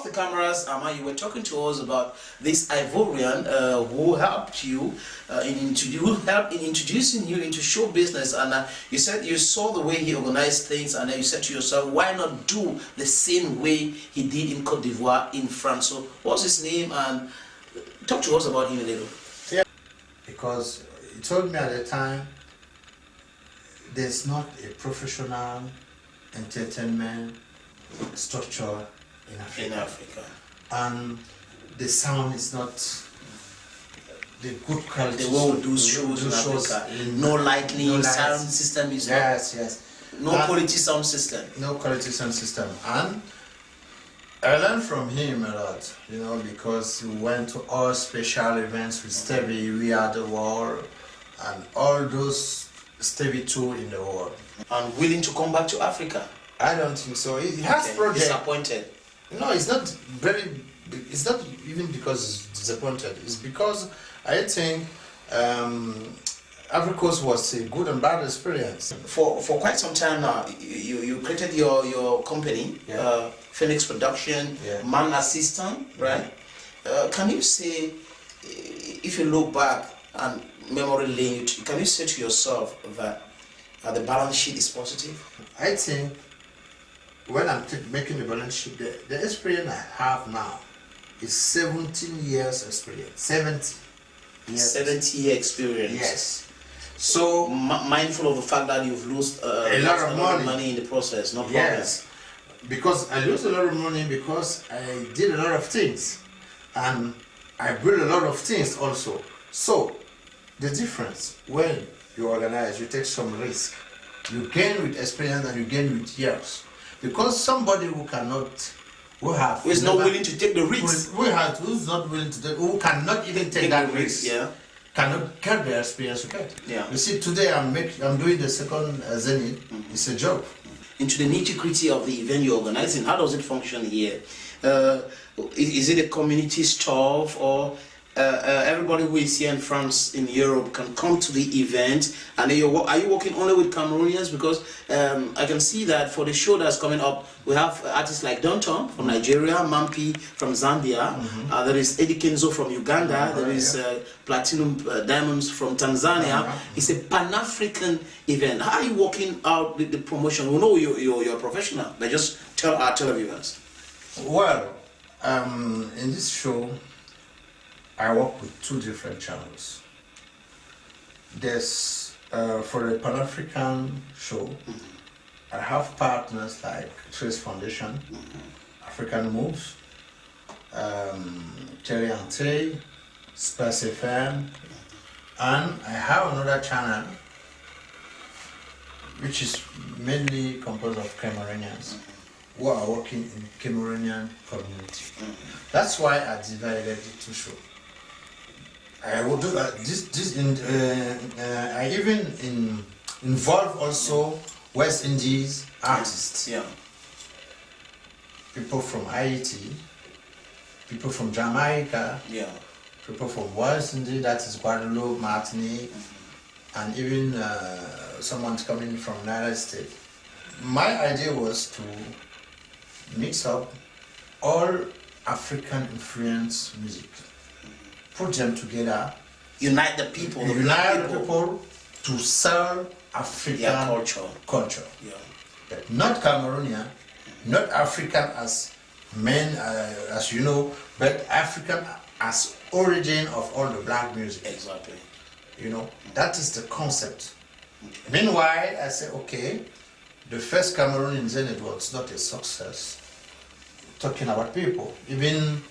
the cameras, Armand, you were talking to us about this Ivorian who helped you in introducing you into show business, and you said you saw the way he organized things, and then you said to yourself, why not do the same way he did in Cote d'Ivoire, in France? So what's his name, and talk to us about him a little. Yeah, because he told me at the time, there's not a professional entertainment structure in Africa. And the sound is not the good quality. The way we do shows in Africa. No lighting, sound system is no quality sound system. No quality sound system. And I learned from him a lot, you know, because he went to all special events with Stevie, We Are the World, and all those Stevie tour in the world. And willing to come back to Africa? I don't think so. He has projects. Disappointed? No, it's not very. It's not even because he's disappointed. It's because I think Africa was a good and bad experience. For quite some time now, you created your company, Phoenix Production, Man Assistant, right? Can you say, if you look back and memory lane, can you say to yourself that the balance sheet is positive? I think when I'm making the balance sheet, the experience I have now is 17 years experience. 70 years. 70-year experience. Yes. So mindful of the fact that you've lost a lot of money in the process, no problem. Yes, because I lost a lot of money because I did a lot of things, and I built a lot of things also. So the difference when you organize, you take some risk. You gain with experience and you gain with years. Because somebody who is not willing to take the risk, who's not willing to take, who cannot even take that risk, cannot get the experience you get. You see, today I'm doing the second Zenith. It's a job. Into the nitty-gritty of the event you're organizing, how does it function here? Is it a community stuff, or everybody who is here in France, in Europe, can come to the event? And are you working only with Cameroonians? Because I can see that for the show that's coming up, we have artists like Downtown from Nigeria, Mampi from Zambia, there is Eddie Kenzo from Uganda, there is Platinum Diamonds from Tanzania. It's a Pan-African event. How are you working out the promotion? We know you're a professional, but just tell our televiewers. Well, in this show, I work with two different channels. There's, for the Pan-African show, I have partners like Trace Foundation, African Moves, Terry Ante, Space FM, and I have another channel which is mainly composed of Cameroonians who are working in Cameroonian community. That's why I divided the two shows. I will do I even involve also West Indies artists. People from Haiti, people from Jamaica, people from West Indies, that is Guadeloupe, Martinique, and even someone's coming from United States. My idea was to mix up all African influence music. Put them together, unite the people, to sell African culture. But not Cameroonian, not African as men, as you know, but African as origin of all the black music. Exactly. You know, that is the concept. Meanwhile, I say, okay, the first Cameroonian Zenith was not a success. Talking about people, even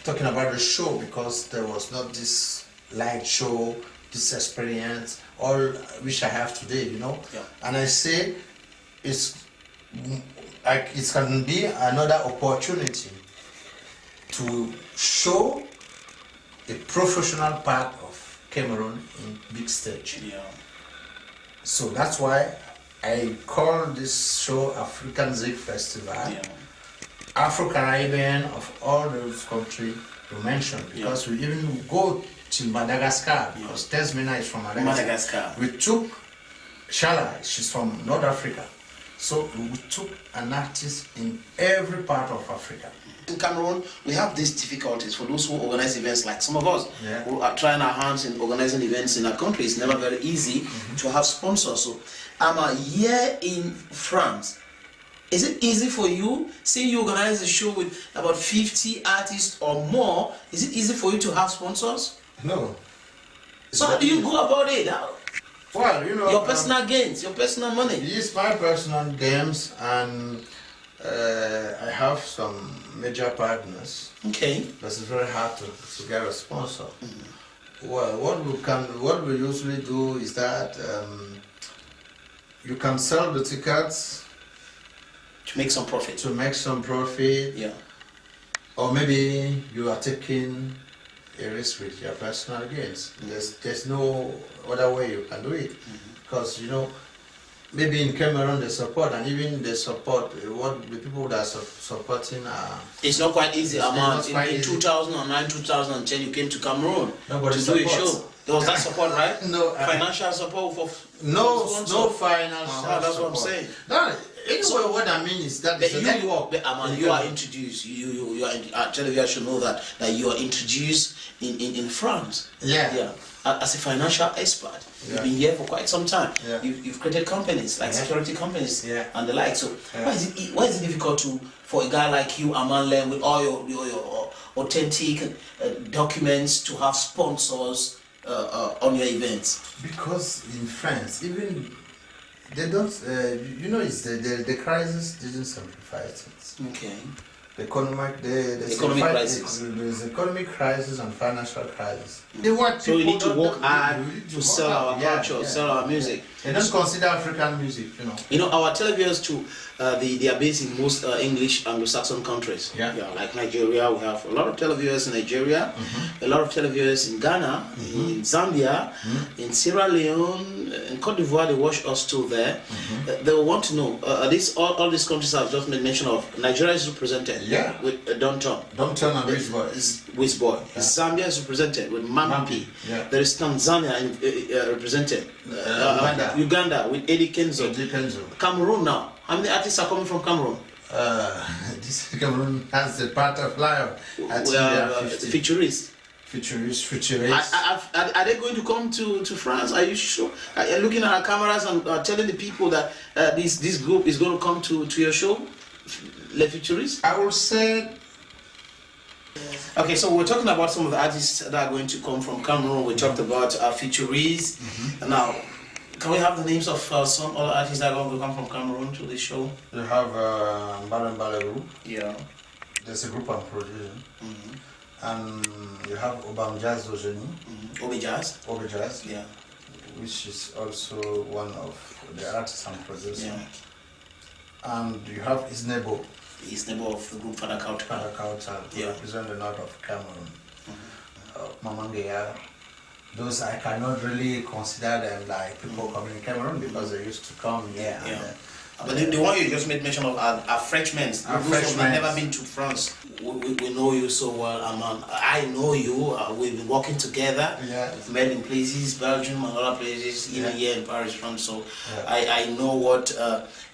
talking about the show, because there was not this light show, this experience, all which I have today, you know. And I say it can be another opportunity to show a professional part of Cameroon in big stage. So that's why I call this show African Zik Festival. Afro-Caribbean of all those countries you mentioned, because we even go to Madagascar, because Tesmina is from Madagascar. We took Shala, she's from North Africa. So we took an artist in every part of Africa. In Cameroon, we have these difficulties for those who organize events like some of us Yeah. who are trying our hands in organizing events in our country. It's never very easy to have sponsors. So I'm a year in France. Is it easy for you, say you organize a show with about 50 artists or more, is it easy for you to have sponsors? No. So how do you go about it? Well, you know, Your personal gains, your personal money. It's my personal games, and I have some major partners. Okay. But it's very hard to get a sponsor. Well, what we usually do is that you can sell the tickets To make some profit. to make some profit, Yeah. or maybe you are taking a risk with your personal gains. There's no other way you can do it, because you know, maybe in Cameroon they support, and even they support what the people that are supporting are. It's not quite easy, It's Armand. not quite In easy. 2009, 2010, you came to Cameroon Nobody to do a supports. show. There was that support, right? No, Financial support for No sponsor. financial That's what I'm support. saying. No, anyway, So- what I mean is that But it's a you, network. but Armand, you are introduced. You are. Television should know that you are introduced in France. Yeah. Yeah. As a financial expert, Yeah. you've been here for quite some time. Yeah. You've created companies like Yeah. security companies Yeah. and the like. So Yeah. why is it difficult for a guy like you, Armand, with all your authentic documents to have sponsors on your events? Because in France, even they don't. You know, it's the crisis didn't simplify things. Okay. The economic crisis. There's economic crisis and financial crisis. They want So we people need to don't- work hard we need to work sell hard. our Yeah, culture, yeah, sell our yeah. music. They don't consider African music, you know. You know, our televisions too, they are based in most English Anglo-Saxon countries. Yeah. Like Nigeria, we have a lot of televisions in Nigeria, a lot of televisions in Ghana, in Zambia, in Sierra Leone, in Cote d'Ivoire. They watch us too there. They will want to know, all these countries I've just made mention of, Nigeria is represented Yeah. with Downtown. Don't turn on rich boys. Wizboy. Zambia is represented with Mampi. Yeah. There is Tanzania represented. Uganda with Eddie Kenzo. Depends. Cameroon now. How many artists are coming from Cameroon? This Cameroon has the part of lion. I think We they are are 50 futurists. futurists. Are they going to come to France? Are you sure? Are you looking at our cameras and telling the people that this group is going to come to your show? Les Futurists? I will say. Okay, so we're talking about some of the artists that are going to come from Cameroon. We talked about futurists. Now, can we have the names of some other artists that are going to come from Cameroon to the show? You have Mbala group. Yeah. There's a group I'm producing. And you have Obam Jazz Ojeni. Obi Jazz? Obi Jazz. Yeah. Which is also one of the artists I'm producing. Yeah. And you have Isnebo. He's neighbor of the group Father Kauta. Parakauta, who Yeah. represent the north of Cameroon. Mamangea. Those I cannot really consider them like people coming in Cameroon because they used to come here. Yeah. And, But the one you just made mention of are Frenchmen. Those who have Frenchmen. never been to France. We know you so well, Armand. I know you. We've been working together. Yeah. We've met in places, Belgium and other places, even Yeah. here in Paris, France. So Yeah. I know what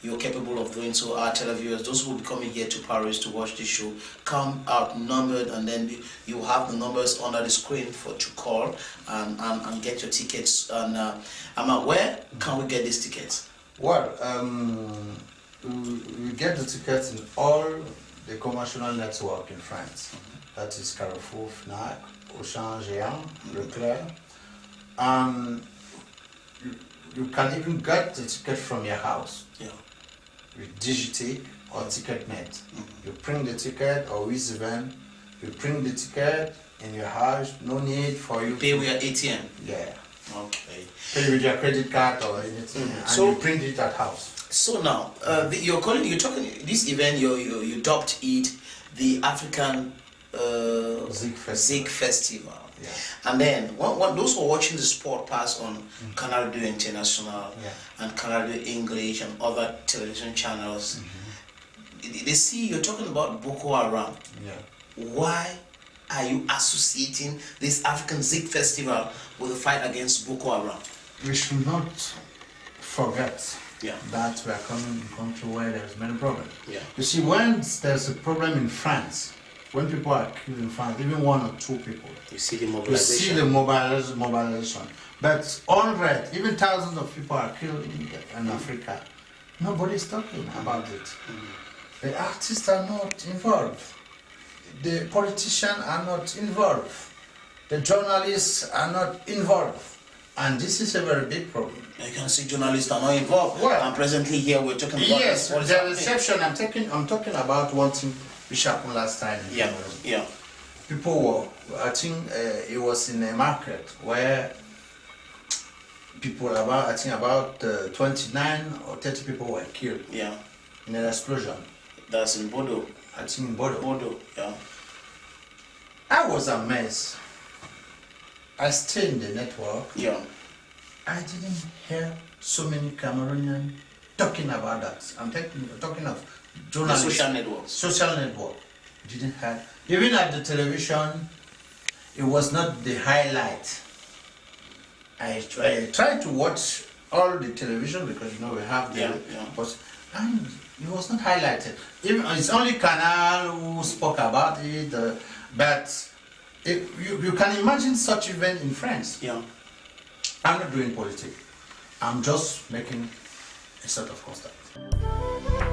you're capable of doing. So our televiewers, those who will be coming here to Paris to watch this show, come outnumbered, and then you have the numbers under the screen to call and get your tickets. And Armand, where can we get these tickets? Well, we get the tickets in all the commercial network in France. That is Carrefour, Fnac, Auchan, Géant, Leclerc. And you can even get the ticket from your house. Yeah. With Digitic or TicketNet. You print the ticket or with event, you print the ticket in your house, no need for you Pay with your ATM. Yeah. Okay. Pay with your credit card or anything. And So- you print it at house. So now, you're talking this event. You dubbed it the African Zig Festival. Yeah. And then when those who are watching the sport pass on Canal 2 International and Canal 2 English and other television channels, they see you're talking about Boko Haram. Yeah. Why are you associating this African Zig Festival with the fight against Boko Haram? We should not forget Yeah. that we are coming in a country where there's many problems. Yeah. You see, when there's a problem in France, when people are killed in France, even 1 or 2 people, You see the you mobilization. see the mobilization. But 100, even thousands of people are killed in Africa. Nobody's talking about it. The artists are not involved. The politicians are not involved. The journalists are not involved. And this is a very big problem. You can see journalists are not involved. Well, and presently here we're talking about yes, what is the happening. reception, I'm talking about one thing which happened last time. Yeah, yeah. People were, I think it was in a market where people about 29 or 30 people were killed. Yeah. In an explosion. That's in Bodo. I think in Bodo. Bodo, yeah. I was amazed. I stayed in the network. Yeah. I didn't hear so many Cameroonians talking about that. I'm talking of The journalists. social networks. Social network. Didn't have. Even at the television, it was not the highlight. I tried to watch all the television because we have the but and it was not highlighted. Even it's only Canal who spoke about it, but you can imagine such event in France. Yeah. I'm not doing politics. I'm just making a sort of constant.